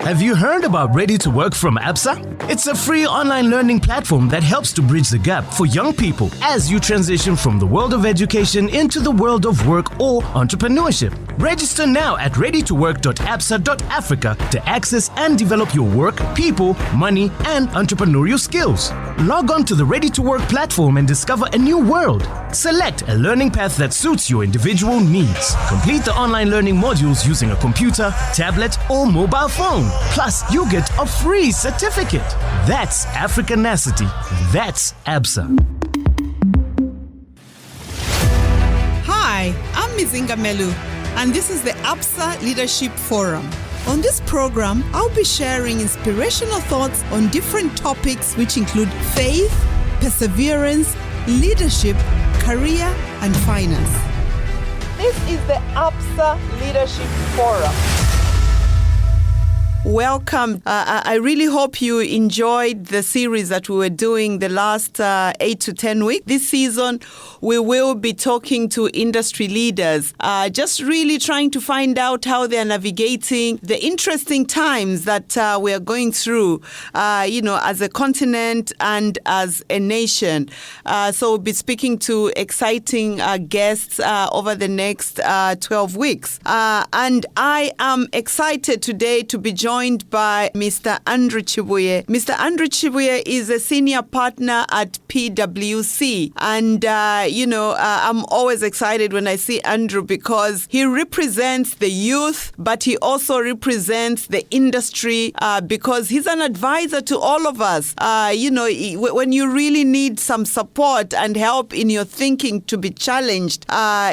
Have you heard about Ready to Work from Absa? It's a free online learning platform that helps to bridge the gap for young people as you transition from the world of education into the world of work or entrepreneurship. Register now at readytowork.absa.africa to access and develop your work, people, money, and entrepreneurial skills. Log on to the Ready to Work platform and discover a new world. Select a learning path that suits your individual needs. Complete the online learning modules using a computer, tablet, or mobile phone. Plus, you get a free certificate. That's Africanacity. That's Absa. Hi, I'm Mizinga Melu, and this is the Absa Leadership Forum. On this program, I'll be sharing inspirational thoughts on different topics which include faith, perseverance, leadership, career, and finance. This is the Absa Leadership Forum. Welcome. I really hope you enjoyed the series that we were doing the last 8 to 10 weeks. This season, we will be talking to industry leaders, just really trying to find out how they're navigating the interesting times that we are going through, as a continent and as a nation. So we'll be speaking to exciting guests over the next 12 weeks. And I am excited today to be joined by Mr. Andrew Chibuye. Mr. Andrew Chibuye is a senior partner at PwC. And, I'm always excited when I see Andrew because he represents the youth, but he also represents the industry because he's an advisor to all of us. When you really need some support and help in your thinking to be challenged,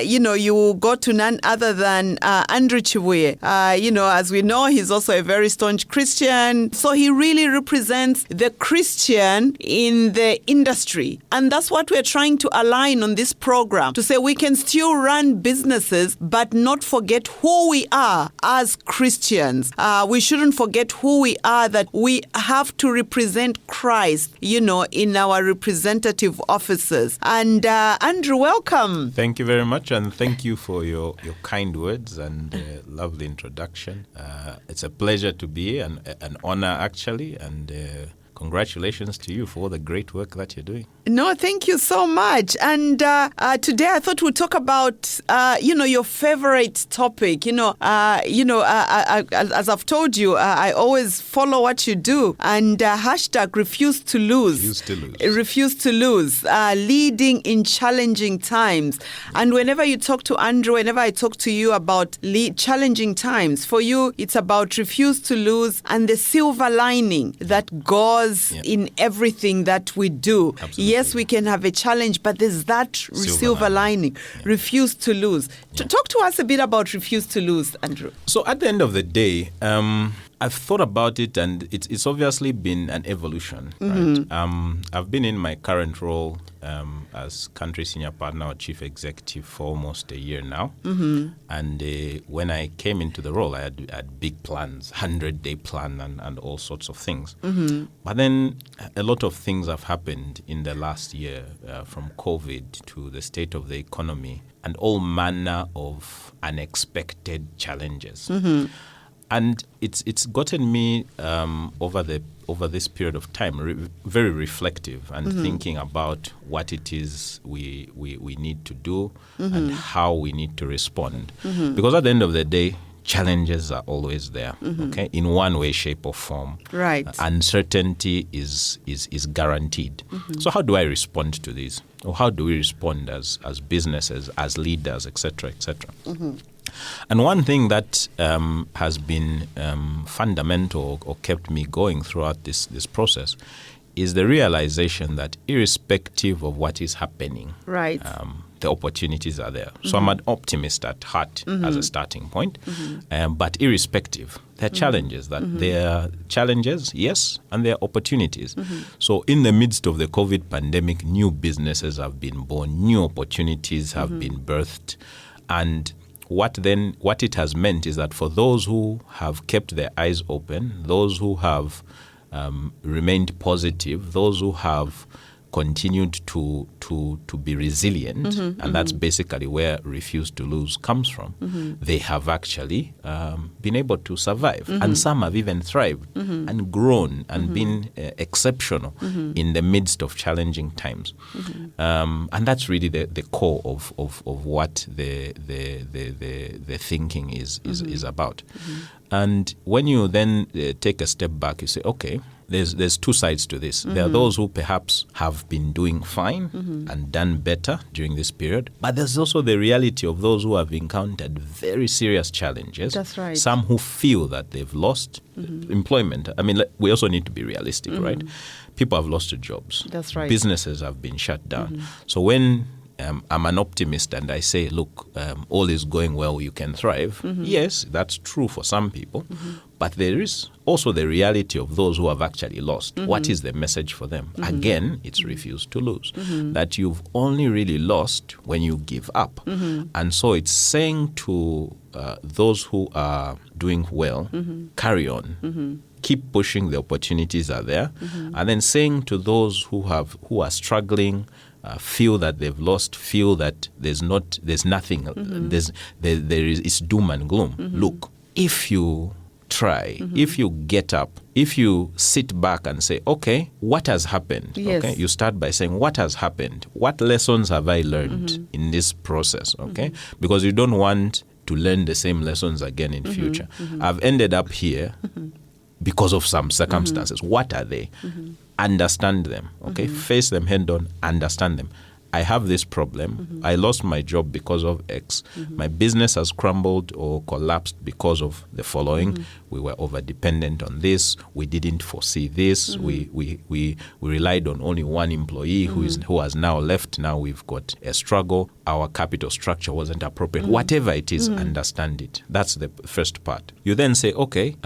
you will go to none other than Andrew Chibuye. As we know, he's also a very staunch Christian. So he really represents the Christian in the industry. And that's what we're trying to align on this program, to say we can still run businesses, but not forget who we are as Christians. We shouldn't forget who we are, that we have to represent Christ, in our representative offices. And Andrew, welcome. Thank you very much, and thank you for your kind words and lovely introduction. It's a pleasure to be here, an honor actually, and congratulations to you for all the great work that you're doing. No, thank you so much. And today I thought we'd talk about, your favorite topic. As I've told you, I always follow what you do. And hashtag refuse to lose. Refuse to lose. Leading in challenging times. And whenever you talk to Andrew, whenever I talk to you about challenging times, for you, it's about refuse to lose and the silver lining that goes in everything that we do. Absolutely. Yes, we can have a challenge, but there's that silver lining. Yeah. Refuse to lose. Talk to us a bit about refuse to lose, Andrew. So at the end of the day, I've thought about it, and it's obviously been an evolution. Mm-hmm. Right? I've been in my current role as country senior partner or chief executive for almost a year now. Mm-hmm. And when I came into the role, I had big plans, 100-day plan and all sorts of things. Mm-hmm. But then a lot of things have happened in the last year, from COVID to the state of the economy and all manner of unexpected challenges. Mm-hmm. And it's gotten me over this period of time very reflective and thinking about what it is we need to do and how we need to respond. Because at the end of the day, challenges are always there, okay, in one way, shape, or form. Right. Uncertainty is guaranteed. So how do I respond to this? Or how do we respond as businesses, as leaders, etc., etc.? And one thing that has been fundamental or kept me going throughout this process is the realization that irrespective of what is happening, right, the opportunities are there. So I'm an optimist at heart as a starting point. But irrespective, there are challenges. There are challenges, yes, and there are opportunities. So in the midst of the COVID pandemic, new businesses have been born, new opportunities have been birthed. And what it has meant is that for those who have kept their eyes open, those who have remained positive, those who have continued to be resilient, and that's basically where refuse to lose comes from. They have actually been able to survive, and some have even thrived and grown and been exceptional in the midst of challenging times. And that's really the core of what the thinking is about. And when you then take a step back, you say, okay, there's two sides to this. There are those who perhaps have been doing fine and done better during this period, but there's also the reality of those who have encountered very serious challenges. That's right. Some who feel that they've lost employment. I mean, we also need to be realistic, right? People have lost their jobs. That's right. Businesses have been shut down. So when I'm an optimist and I say, look, all is going well, you can thrive. Yes, that's true for some people. But there is also the reality of those who have actually lost. What is the message for them? Again, it's refuse to lose. That you've only really lost when you give up. And so it's saying to those who are doing well, carry on. Keep pushing, the opportunities are there. And then saying to those who are struggling, feel that they've lost, feel that there's nothing, it's doom and gloom. Look, if you try, if you get up, if you sit back and say, okay, what has happened? Yes. Okay, you start by saying, what has happened? What lessons have I learned in this process? Okay, because you don't want to learn the same lessons again in future. I've ended up here because of some circumstances. What are they? Understand them, okay? Face them head on, understand them. I have this problem. I lost my job because of X. My business has crumbled or collapsed because of the following. We were over-dependent on this. We didn't foresee this. We relied on only one employee who has now left. Now we've got a struggle. Our capital structure wasn't appropriate. Whatever it is, understand it. That's the first part. You then say, okay,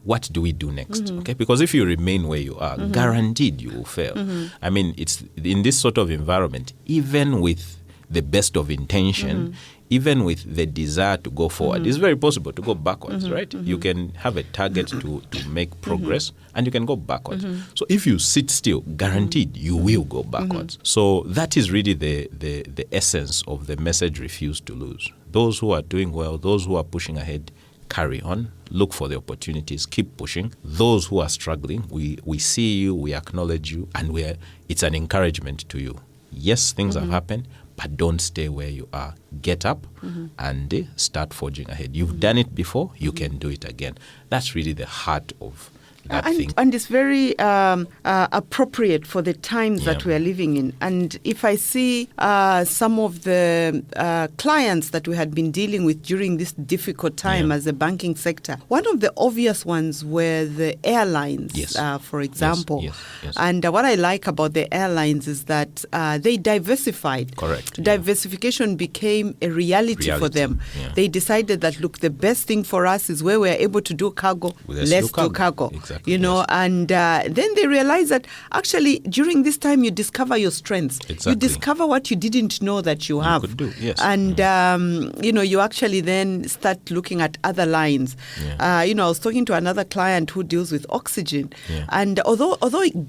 what do we do next? Okay, because if you remain where you are, guaranteed you will fail. I mean, it's in this sort of environment, even with the best of intention, even with the desire to go forward, it's very possible to go backwards, right? You can have a target to make progress, and you can go backwards. So if you sit still, guaranteed you will go backwards. So that is really the essence of the message, refuse to lose. Those who are doing well, those who are pushing ahead, carry on, look for the opportunities, keep pushing. Those who are struggling, we see you, we acknowledge you, and it's an encouragement to you. Yes, things have happened, but don't stay where you are. Get up and start forging ahead. You've done it before, you can do it again. That's really the heart of that thing. And it's very appropriate for the times that we are living in. And if I see some of the clients that we had been dealing with during this difficult time as a banking sector, one of the obvious ones were the airlines, for example. Yes. And what I like about the airlines is that they diversified. Correct. Diversification became a reality for them. Yeah. They decided that, look, the best thing for us is where we're able to do cargo, let's do cargo. Exactly. And then they realize that actually during this time you discover your strengths. Exactly. You discover what you didn't know that you have. Could do, yes. And, you actually then start looking at other lines. I was talking to another client who deals with oxygen. And although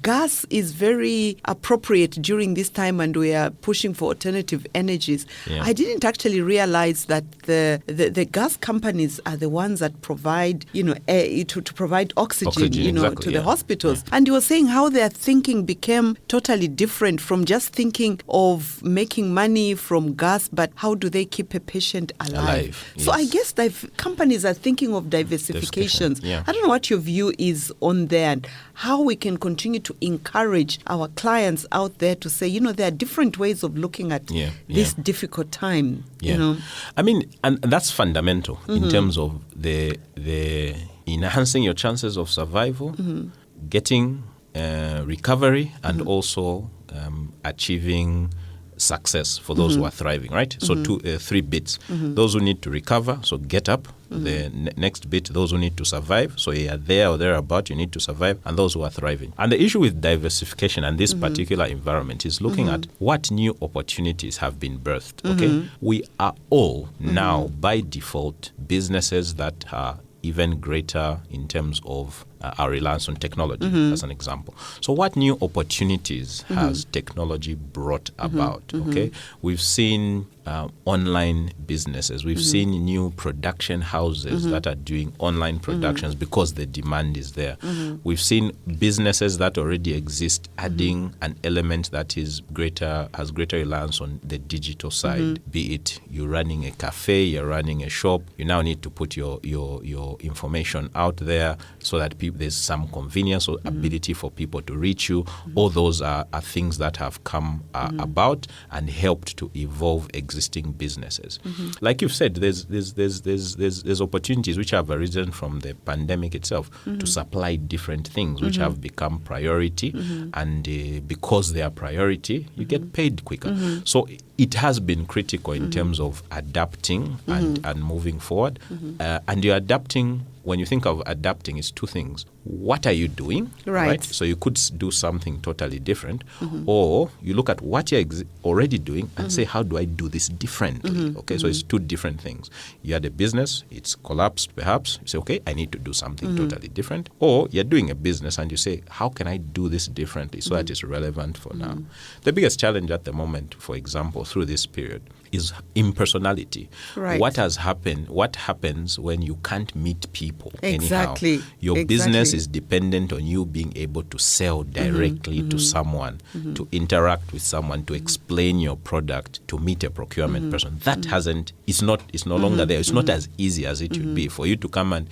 gas is very appropriate during this time and we are pushing for alternative energies, I didn't actually realize that the gas companies are the ones that provide, to provide oxygen exactly, to the hospitals. And he was saying how their thinking became totally different from just thinking of making money from gas, but how do they keep a patient alive? So I guess companies are thinking of diversifications. I don't know what your view is on that, how we can continue to encourage our clients out there to say, there are different ways of looking at this difficult time. I mean, and that's fundamental in terms of the enhancing your chances of survival, getting recovery, and also achieving success for those who are thriving, right? So three bits. Those who need to recover, so get up. The next bit, those who need to survive, so you are there or thereabout, you need to survive, and those who are thriving. And the issue with diversification and this particular environment is looking at what new opportunities have been birthed, okay? We are all now, by default, businesses that are even greater in terms of our reliance on technology, as an example. So what new opportunities has technology brought about? Okay, we've seen online businesses. We've seen new production houses that are doing online productions because the demand is there. We've seen businesses that already exist adding an element that is has greater reliance on the digital side. Be it you're running a cafe, you're running a shop, you now need to put your information out there so that there's some convenience or ability for people to reach you. All those are things that have come about and helped to evolve existing businesses. Like you've said, there's opportunities which have arisen from the pandemic itself to supply different things which have become priority, and because they are priority, you get paid quicker. So it has been critical in terms of adapting and moving forward. And you're adapting. When you think of adapting, it's two things. What are you doing? Right. So you could do something totally different, or you look at what you're already doing and say, how do I do this differently? Okay, so it's two different things. You had a business, it's collapsed perhaps. You say, okay, I need to do something totally different. Or you're doing a business and you say, how can I do this differently so that it's relevant for now? The biggest challenge at the moment, for example, through this period, is impersonality. Right. What happens when you can't meet people Exactly. anyhow? Your business is dependent on you being able to sell directly to someone, to interact with someone, to explain your product, to meet a procurement person. That it's no longer there. It's not as easy as it should be. For you to come and,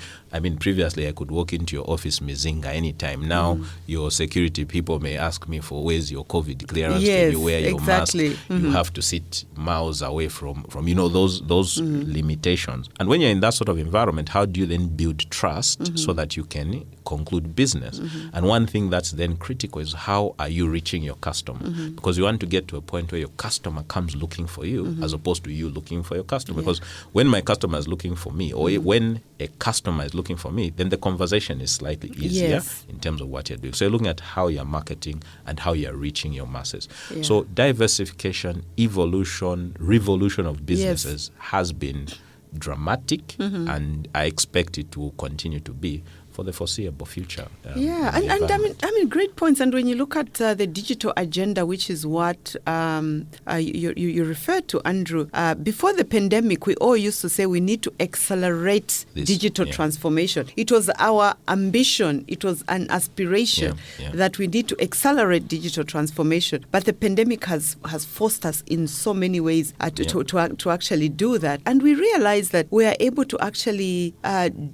previously I could walk into your office, Mizinga, anytime. Now your security people may ask me for where's your COVID clearance, yes, you wear your mask, you have to sit miles away from those limitations. And when you're in that sort of environment, how do you then build trust so that you can conclude business? And one thing that's then critical is how are you reaching your customer? Because you want to get to a point where your customer comes looking for you as opposed to you looking for your customer. Because when my customer is looking for me, or when a customer is looking for me, then the conversation is slightly easier in terms of what you're doing. So you're looking at how you're marketing and how you're reaching your masses. So diversification, evolution, revolution of businesses has been dramatic, and I expect it to continue to be for the foreseeable future. And great points. And when you look at the digital agenda, which is what you referred to, Andrew, before the pandemic, we all used to say we need to accelerate digital transformation. It was our ambition, it was an aspiration that we need to accelerate digital transformation. But the pandemic has forced us in so many ways to actually do that. And we realize that we are able to actually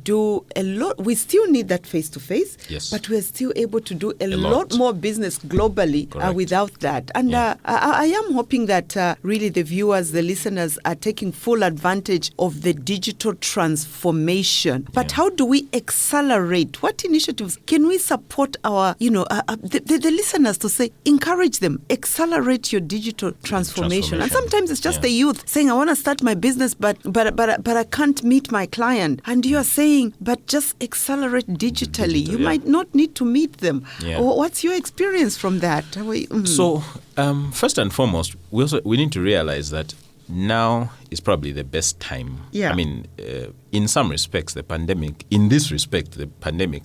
do a lot. We still need that face-to-face, but we're still able to do a lot more business globally without that. And I am hoping that really the viewers, the listeners are taking full advantage of the digital transformation. But how do we accelerate? What initiatives can we support our, the listeners to say, encourage them, accelerate your digital transformation. And sometimes it's just the youth saying, I want to start my business, but I can't meet my client. And you are saying, but just accelerate digitally. You might not need to meet them. What's your experience from that? So, first and foremost, we need to realize that now is probably the best time. In some respects, the pandemic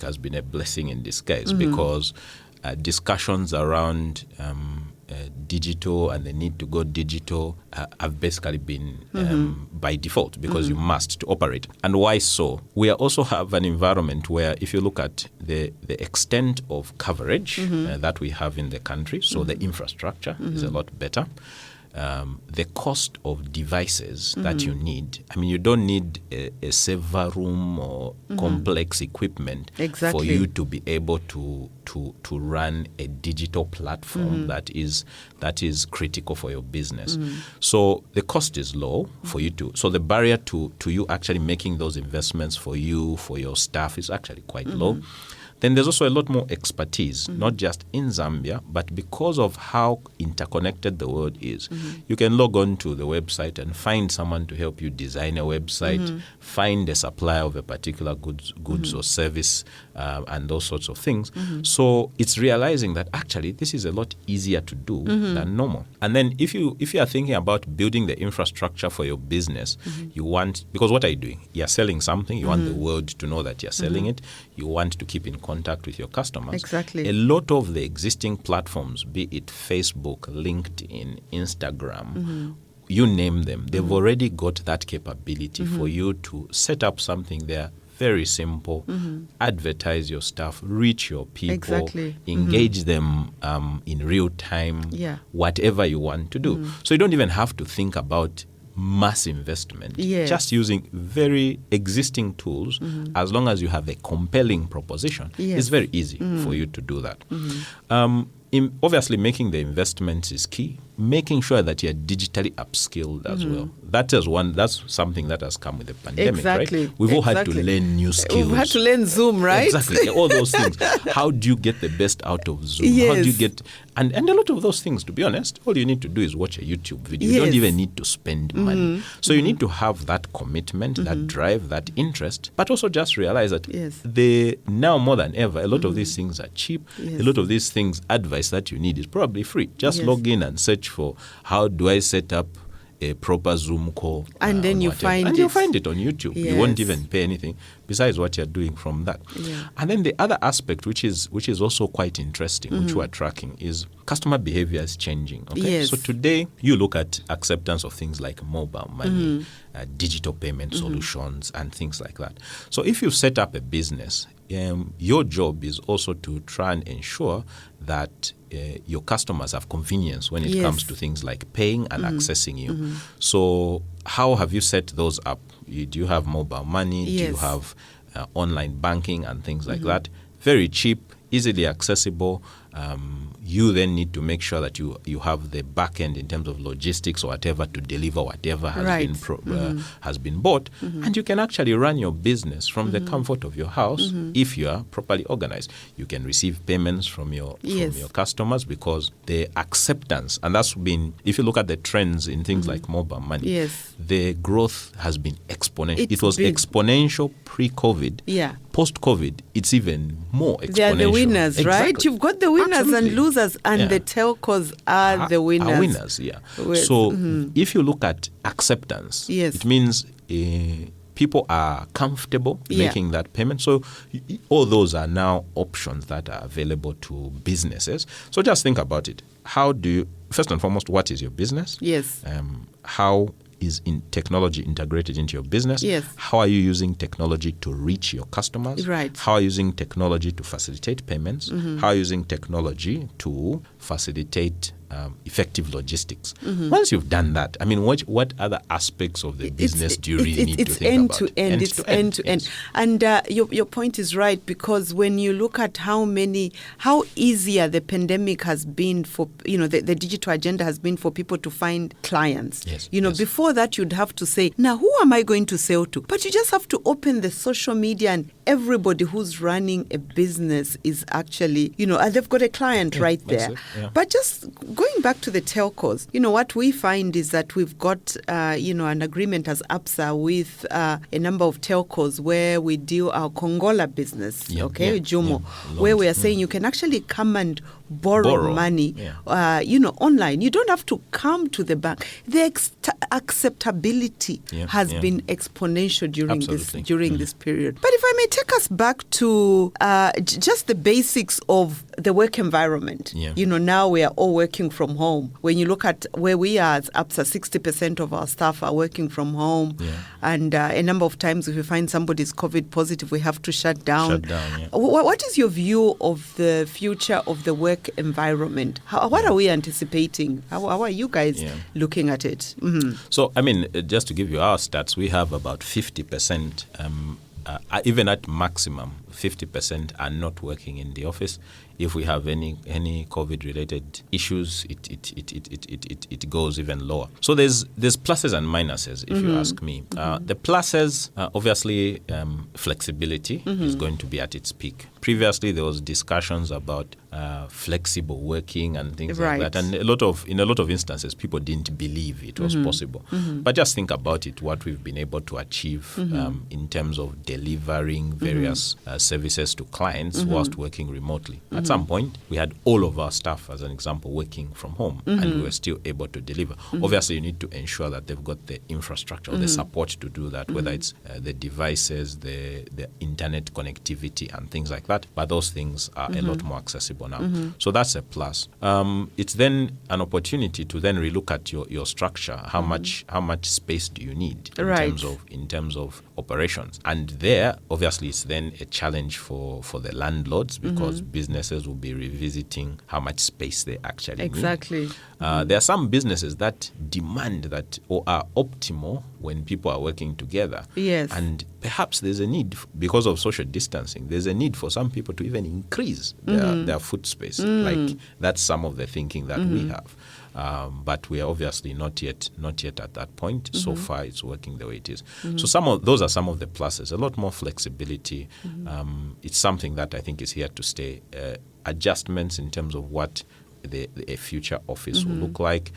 has been a blessing in disguise because discussions around digital and the need to go digital have basically been by default because you must to operate. And why so? We also have an environment where if you look at the extent of coverage that we have in the country, so the infrastructure is a lot better. The cost of devices that you need. You don't need a server room or complex equipment for you to be able to run a digital platform that is critical for your business. So the cost is low for you to. So the barrier to you actually making those investments for you, for your staff is actually quite low. Then there's also a lot more expertise, not just in Zambia, but because of how interconnected the world is. You can log on to the website and find someone to help you design a website, find a supplier of a particular goods or service, and those sorts of things. So it's realizing that actually this is a lot easier to do than normal. And then if you are thinking about building the infrastructure for your business, you want, because what are you doing? You're selling something, you want the world to know that you're selling it, you want to keep in contact with your customers. Exactly. A lot of the existing platforms, be it Facebook, LinkedIn, Instagram, you name them, they've already got that capability for you to set up something there. Very simple. Advertise your stuff, reach your people, Exactly. engage them in real time, whatever you want to do. So you don't even have to think about mass investment. Yes. Just using very existing tools, as long as you have a compelling proposition, it's very easy for you to do that. Obviously, making the investments is key. Making sure that you're digitally upskilled as well. That's something that has come with the pandemic, right? We've all had to learn new skills. We've had to learn Zoom, right? Exactly, all those things. How do you get the best out of Zoom? How do you get, and a lot of those things, to be honest, all you need to do is watch a YouTube video. You don't even need to spend money. So you need to have that commitment, that drive, that interest, but also just realize that now more than ever, a lot of these things are cheap. A lot of these things, advice that you need is probably free. Just log in and search for how do I set up a proper Zoom call, and then you find it. You find it on YouTube. You won't even pay anything besides what you're doing from that. And then the other aspect, which is also quite interesting, which we're tracking, is customer behavior is changing. Okay, so today you look at acceptance of things like mobile money, digital payment solutions, and things like that. So if you set up a business, your job is also to try and ensure that your customers have convenience when it comes to things like paying and accessing you. So how have you set those up? Do you have mobile money? Do you have online banking and things like that? Very cheap, easily accessible. You then need to make sure that you have the back end in terms of logistics or whatever to deliver whatever has been bought, and you can actually run your business from the comfort of your house if you are properly organized. You can receive payments from your customers because the acceptance, and that's been, if you look at the trends in things like mobile money, the growth has been exponential. It was exponential pre-COVID. Post-COVID, it's even more exponential. They are the winners, right? You've got the winners and losers, and the telcos are the winners. Are winners, So if you look at acceptance, it means people are comfortable making that payment. So all those are now options that are available to businesses. So just think about it. How do you, first and foremost, what is your business? How is in technology integrated into your business? How are you using technology to reach your customers? How are you using technology to facilitate payments? How are you using technology to facilitate effective logistics? Once you've done that, I mean, what other aspects of the business do you really need to think about? It's end to end. And your point is right, because when you look at how easier the pandemic has been for, the digital agenda has been for people to find clients. Before that, you'd have to say, now, who am I going to sell to? But you just have to open the social media, and everybody who's running a business is actually, they've got a client right there. But just going back to the telcos, what we find is that we've got, an agreement as Absa with a number of telcos where we deal our Kongola business, Jomo, where we are saying you can actually come and borrow money, online. You don't have to come to the bank. The acceptability has been exponential during this period. But if I may take us back to just the basics of the work environment. Now we are all working from home. When you look at where we are as Absa, 60% of our staff are working from home. And a number of times if we find somebody's COVID positive, we have to shut down. What is your view of the future of the work environment? What are we anticipating? How are you guys looking at it? So, I mean, just to give you our stats, we have about 50%, even at maximum, 50% are not working in the office. If we have any COVID-related issues, it goes even lower. So there's pluses and minuses, if you ask me. The pluses, obviously, flexibility is going to be at its peak. Previously, there was discussions about flexible working and things like that, and in a lot of instances, people didn't believe it was possible. But just think about it, what we've been able to achieve in terms of delivering various services to clients whilst working remotely. At some point, we had all of our staff, as an example, working from home, and we were still able to deliver. Obviously, you need to ensure that they've got the infrastructure or the support to do that, whether it's the devices, the internet connectivity, and things like that. But those things are a lot more accessible now. So that's a plus. It's then an opportunity to then relook at your structure. How much space do you need in terms of operations? And there, obviously, it's then a challenge for the landlords, because businesses will be revisiting how much space they actually need. There are some businesses that demand that or are optimal when people are working together. And perhaps there's a need, because of social distancing, there's a need for some people to even increase their foot space. Like, that's some of the thinking that we have. But we are obviously not yet at that point. So far, it's working the way it is. So those are some of the pluses. A lot more flexibility. It's something that I think is here to stay. Adjustments in terms of what a future office will look like.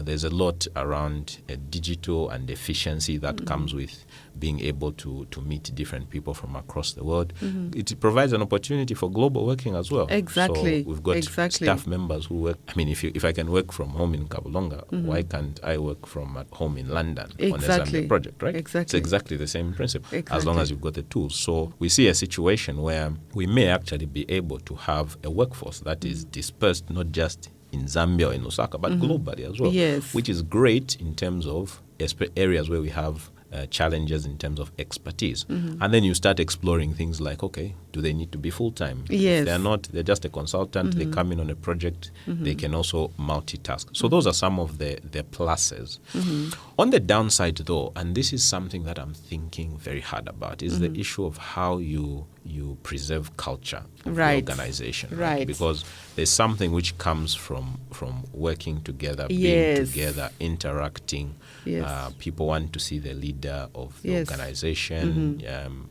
There's a lot around digital and efficiency that comes with being able to meet different people from across the world. It provides an opportunity for global working as well. So we've got staff members who work. I mean, if I can work from home in Kabulonga, why can't I work from at home in London on a Zambia project, right? It's exactly the same principle, as long as you've got the tools. So we see a situation where we may actually be able to have a workforce that is dispersed not just in Zambia or in Osaka, but globally as well, which is great in terms of areas where we have challenges in terms of expertise. And then you start exploring things like, okay, do they need to be full-time? If they're not, they're just a consultant, they come in on a project, they can also multitask. So those are some of the pluses. On the downside, though, and this is something that I'm thinking very hard about, is the issue of how you preserve culture of the organization. Because there's something which comes from working together, being together, interacting. People want to see the leader of the organization.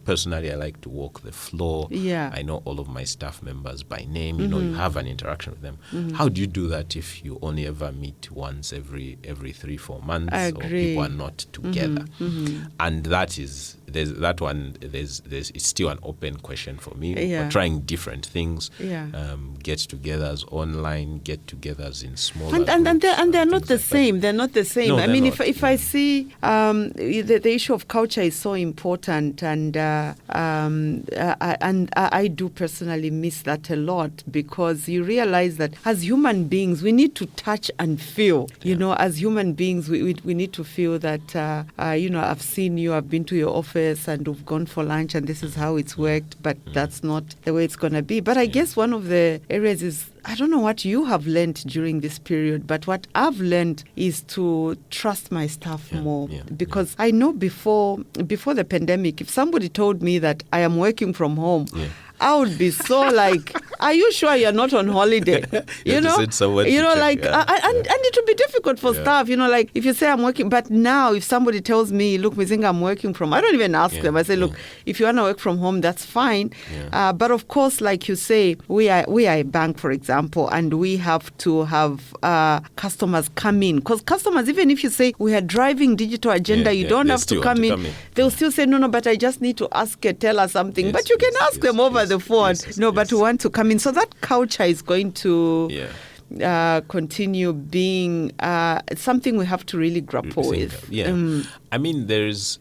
Personally, I like to walk the floor. I know all of my staff members by name. You have an interaction with them. How do you do that if you only ever meet once every 3-4 months, or people are not together? And it's still an open question for me. We're trying different things. Get-togethers online, get-togethers in smaller groups, and they're not the same. They're not the same. No, I mean, not. if I see the issue of culture is so important, and I do personally miss that a lot, because you realize that as human beings, we need to touch and feel. You know, as human beings, we need to feel that, I've seen you, I've been to your office, and we've gone for lunch, and this is how it's worked, but that's not the way it's going to be. But I guess one of the areas is, I don't know what you have learned during this period, but what I've learned is to trust my staff more. Because I know before the pandemic, if somebody told me that I am working from home, I would be so like, are you sure you're not on holiday? And it would be difficult for staff, like if you say I'm working, but now if somebody tells me, look, Mizinga, I'm working from, I don't even ask them. I say, look, if you want to work from home, that's fine. But of course, like you say, we are a bank, for example, and we have to have customers come in. Because customers, even if you say we are driving digital agenda, you don't have to come in. They'll still say, no, but I just need to ask tell us something. But you can ask them over the phone. But we want to come in. So that culture is going to continue being something we have to really grapple with. I mean, there's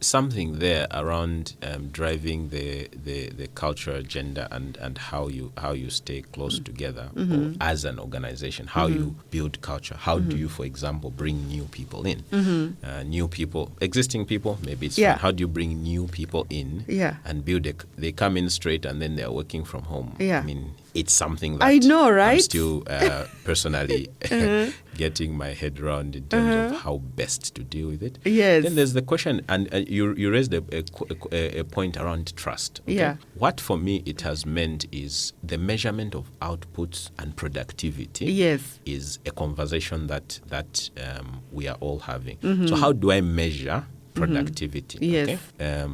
something there around driving the cultural agenda and how you stay close together or as an organization, how you build culture. How do you, for example, bring new people in? New people, existing people, maybe it's fine. How do you bring new people in and build they come in straight and then they're working from home? I mean, it's something that I know, I'm right? still personally getting my head around in terms of how best to deal with it. Yes. Then there's the question, and you raised a point around trust. Okay? Yeah. What for me it has meant is the measurement of outputs and productivity. Yes. Is a conversation that we are all having. So how do I measure productivity? Yes. Okay?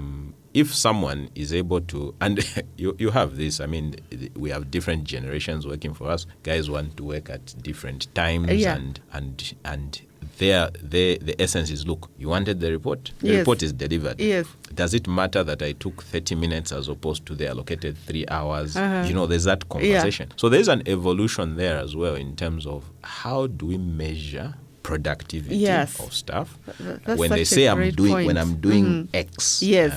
If someone is able to, and you have this, I mean, we have different generations working for us. Guys want to work at different times, and the essence is, look, you wanted the report? The report is delivered. Yes. Does it matter that I took 30 minutes as opposed to the allocated 3 hours? There's that conversation. So there's an evolution there as well in terms of how do we measure productivity of staff. That's when they such say a great when I'm doing X, Yes.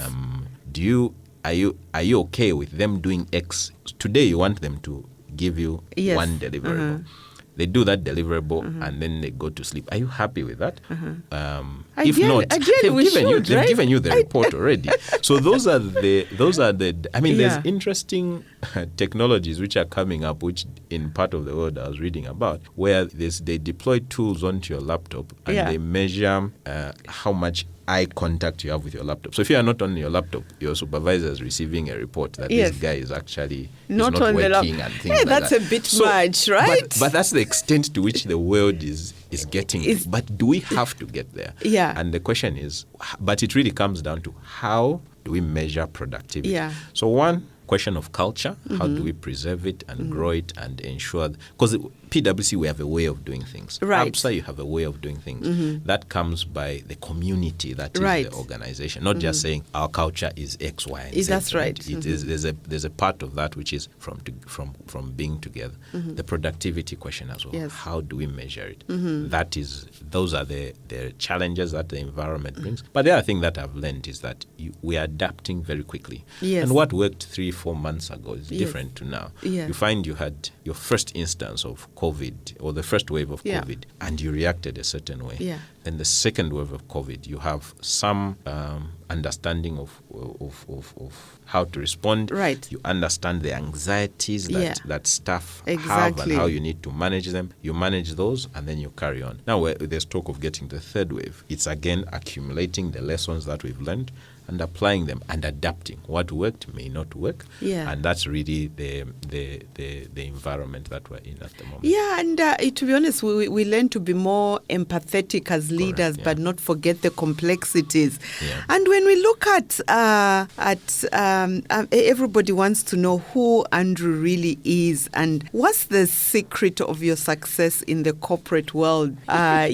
are you okay with them doing X? Today you want them to give you one deliverable. They do that deliverable and then they go to sleep. Are you happy with that? If not, they've given you the report already. So those are the. I mean, there's interesting technologies which are coming up, which in part of the world I was reading about, where they deploy tools onto your laptop and they measure how much eye contact you have with your laptop. So if you are not on your laptop, your supervisor is receiving a report that this guy is actually not on working and things like that's that. a bit much, right? But that's the extent to which the world is getting. But do we have to get there? Yeah. And the question is, but it really comes down to how do we measure productivity? Yeah. So one question of culture, how do we preserve it and grow it and ensure, because PwC, we have a way of doing things. Right. Absa, you have a way of doing things. That comes by the community that is the organization, not just saying our culture is X, Y, and Z. That's right. It is, there's a part of that which is from being together. The productivity question as well. Yes. How do we measure it? Those are the challenges that the environment brings. But the other thing that I've learned is that we are adapting very quickly. Yes. And what worked 3-4 months ago is different to now. Yeah. You find you had your first instance of COVID or the first wave of COVID and you reacted a certain way. Yeah. Then the second wave of COVID, you have some understanding of how to respond. Right. You understand the anxieties that staff have Exactly. and how you need to manage them. You manage those and then you carry on. Now, there's talk of getting the third wave. It's again accumulating the lessons that we've learned and applying them and adapting. What worked may not work. Yeah. And that's really the environment that we're in at the moment. Yeah, and to be honest, we learn to be more empathetic as leaders, but not forget the complexities. Yeah. And when we look at everybody wants to know who Andrew really is and what's the secret of your success in the corporate world. I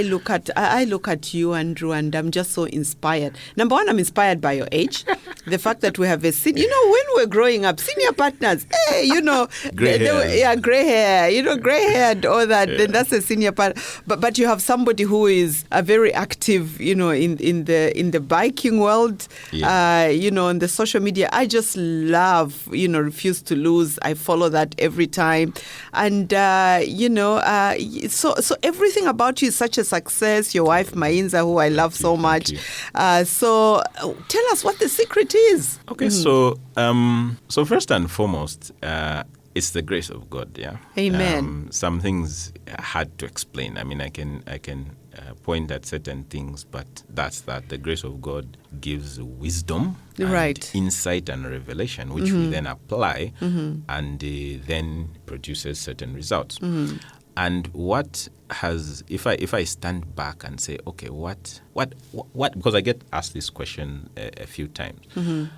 look at you, Andrew, and I'm just so inspired. Number one, I'm inspired by your age. The fact that we have when we were growing up, senior partners, Gray hair. Gray hair, gray hair and all that, then that's a senior part. But you have somebody who is very active, in the biking world, on the social media. I just love, Refuse to Lose. I follow that every time. And, so everything about you is such a success. Your wife, Mainza, who I love so much. So tell us what the secret is. Okay, so first and foremost, it's the grace of God, yeah. Amen. Some things are hard to explain. I mean, I can point at certain things, but that's that. The grace of God gives wisdom, and insight, and revelation, which we then apply, and then produces certain results. And if I stand back and say, okay, what, because I get asked this question a few times.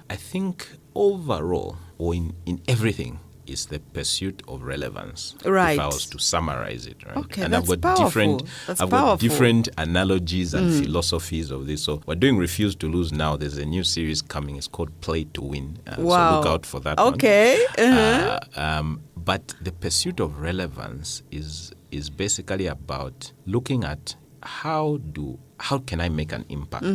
I think overall, or in everything, is the pursuit of relevance. Right. If I was to summarize it, right? Okay, and that's I've got powerful. I've got different analogies and philosophies of this. So we're doing Refuse to Lose now. There's a new series coming. It's called Play to Win. Wow. So look out for that. Okay. One. But the pursuit of relevance is basically about looking at how can I make an impact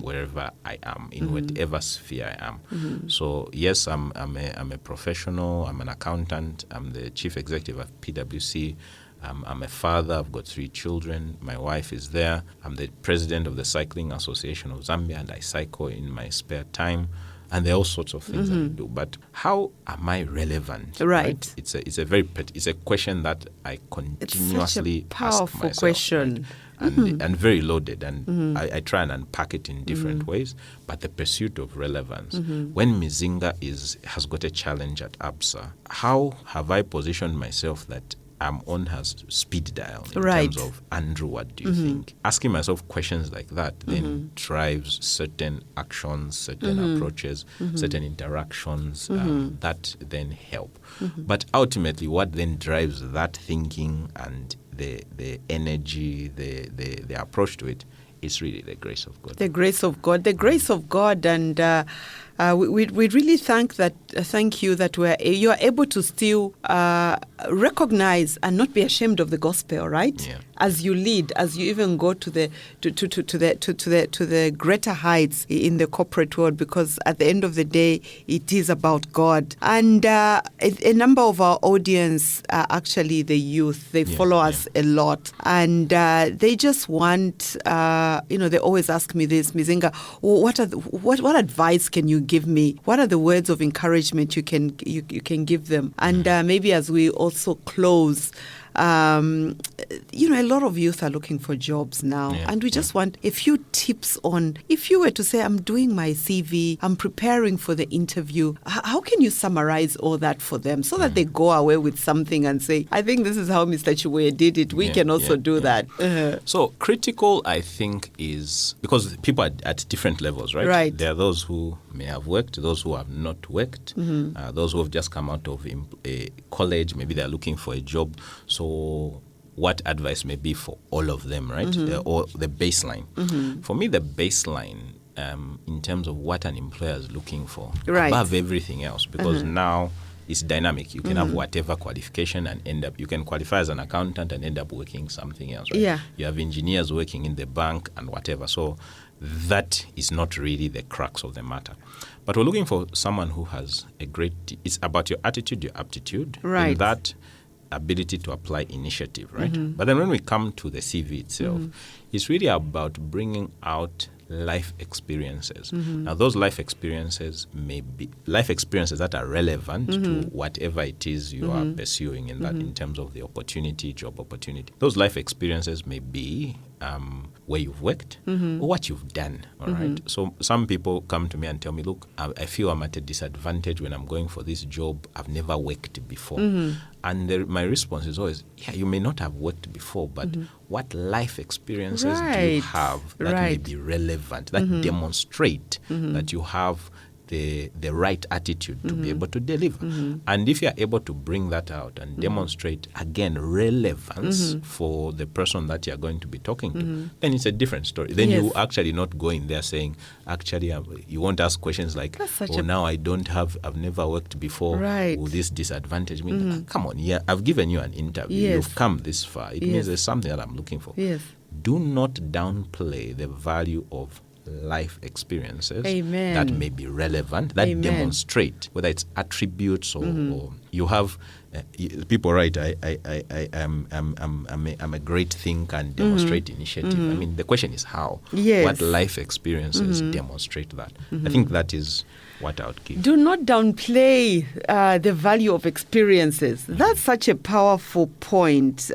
wherever I am, in whatever sphere I am. So yes, I'm a professional. I'm an accountant. I'm the chief executive of PwC. I'm a father. I've got 3 children. My wife is there. I'm the president of the Cycling Association of Zambia, and I cycle in my spare time. and there are all sorts of things that I do. But how am I relevant? Right. It's a question that I continuously it's such a powerful ask myself. question. Right? And very loaded, and I try and unpack it in different ways. But the pursuit of relevance, when Mizinga has got a challenge at Absa, how have I positioned myself that I'm on her speed dial in terms of, Andrew, what do you think? Asking myself questions like that then drives certain actions, certain approaches, certain interactions that then help. But ultimately, what then drives that thinking and the energy, the approach to it is really the grace of God. The grace of God. The grace of God. And we really thank you that you are able to still recognize and not be ashamed of the gospel, right? Yeah. As you lead, as you even go to the greater heights in the corporate world, because at the end of the day, it is about God. And a number of our audience are actually the youth. They follow us a lot, and they just want, they always ask me this, Mizinga, what advice can you give me? What are the words of encouragement you can give them? And maybe as we also close, a lot of youth are looking for jobs now, and we just want a few tips on, if you were to say, I'm doing my CV, I'm preparing for the interview, how can you summarize all that for them so that they go away with something and say, I think this is how Mr. Chibuye did it. We can also do that. So critical, I think, is because people are at different levels, right? Right. There are those who may have worked, those who have not worked, those who have just come out of college, maybe they're looking for a job. So what advice may be for all of them, right? Or the baseline. For me, the baseline in terms of what an employer is looking for, above everything else, because now it's dynamic. You can have whatever qualification and end up, you can qualify as an accountant and end up working something else, right? Yeah. You have engineers working in the bank and whatever. So that is not really the crux of the matter. But we're looking for someone who has it's about your attitude, your aptitude, and that ability to apply initiative, right? But then when we come to the CV itself, it's really about bringing out life experiences. Now, those life experiences may be life experiences that are relevant to whatever it is you are pursuing in that, in terms of the opportunity, job opportunity. Those life experiences may be where you've worked or what you've done, all right? So some people come to me and tell me, look, I feel I'm at a disadvantage when I'm going for this job. I've never worked before. And my response is always, you may not have worked before, but what life experiences do you have that may be relevant, that demonstrate that you have the right attitude to be able to deliver? And if you are able to bring that out and demonstrate, again, relevance for the person that you are going to be talking to, then it's a different story. Then you actually not go in there saying, actually, you won't ask questions like, now I've never worked before. Will this disadvantage me? Come on, I've given you an interview. You've come this far. It means there's something that I'm looking for. Do not downplay the value of life experiences that may be relevant, that demonstrate, whether it's attributes or you have people write, I'm a great thinker and demonstrate initiative. I mean, the question is how. What life experiences demonstrate that? I think that is what I would give. Do not downplay the value of experiences. That's such a powerful point.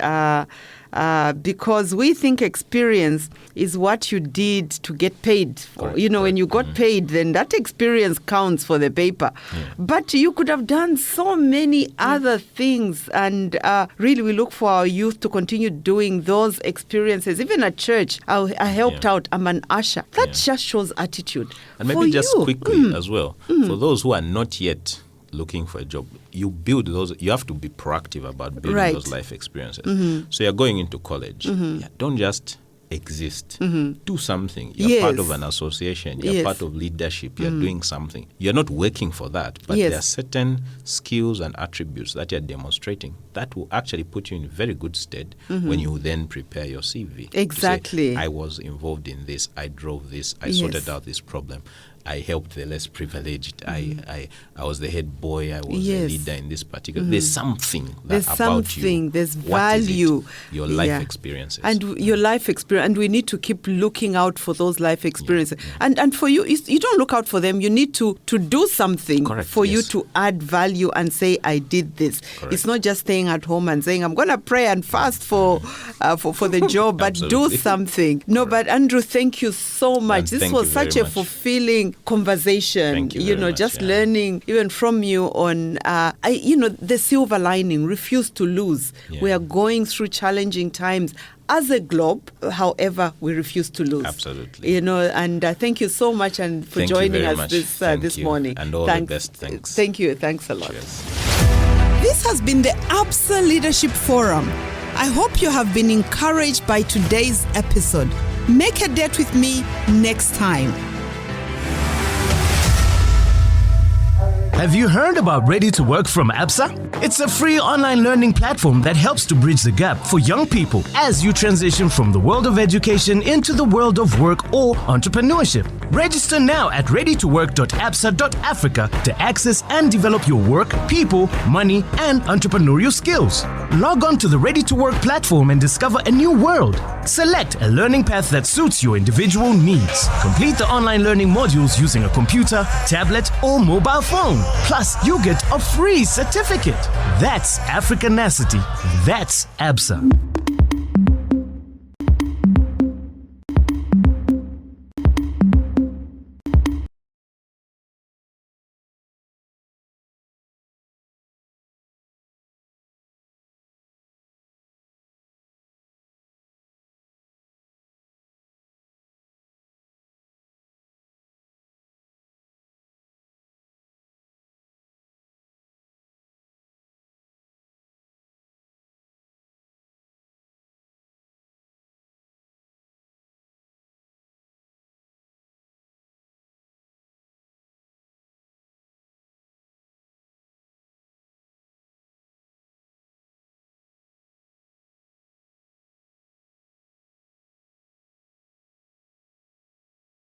Because we think experience is what you did to get paid. When you got paid, then that experience counts for the paper. But you could have done so many other things. And really, we look for our youth to continue doing those experiences. Even at church, I helped out. I'm an usher. That just shows attitude. And maybe just quickly as well, for those who are not yet looking for a job, you build those. You have to be proactive about building those life experiences. So you're going into college. Don't just exist. Do something. You're part of an association. You're part of leadership. You're doing something. You're not working for that, but there are certain skills and attributes that you're demonstrating that will actually put you in very good stead when you then prepare your CV. Exactly. Say, I was involved in this. I drove this. I sorted out this problem. I helped the less privileged. I was the head boy. I was Yes. a leader in this particular. There's something There's about something, you. there's What is it? value. Your life Yeah. experiences. And your life experience, and we need to keep looking out for those life experiences. And for you, you don't look out for them. You need to do something Correct, for you yes. to add value and say, I did this. Correct. It's not just staying at home and saying, I'm going to pray and fast for the job, but do Absolutely. something. No, but Andrew, thank you so much. And This thank was you such very a much. fulfilling conversation. Thank you very much, just yeah. learning even from you on, the silver lining, refuse to lose. Yeah. We are going through challenging times as a globe. However, we refuse to lose. Absolutely. And thank you so much and for Thank you joining very us much. this this you. morning. And all the best. Thanks. Thank you. Thanks a lot. Cheers. This has been the Absa Leadership Forum. I hope you have been encouraged by today's episode. Make a date with me next time. Have you heard about Ready to Work from Absa? It's a free online learning platform that helps to bridge the gap for young people as you transition from the world of education into the world of work or entrepreneurship. Register now at readytowork.absa.africa to access and develop your work, people, money, and entrepreneurial skills. Log on to the Ready to Work platform and discover a new world. Select a learning path that suits your individual needs. Complete the online learning modules using a computer, tablet, or mobile phone. Plus, you get a free certificate. That's Africanacity. That's Absa.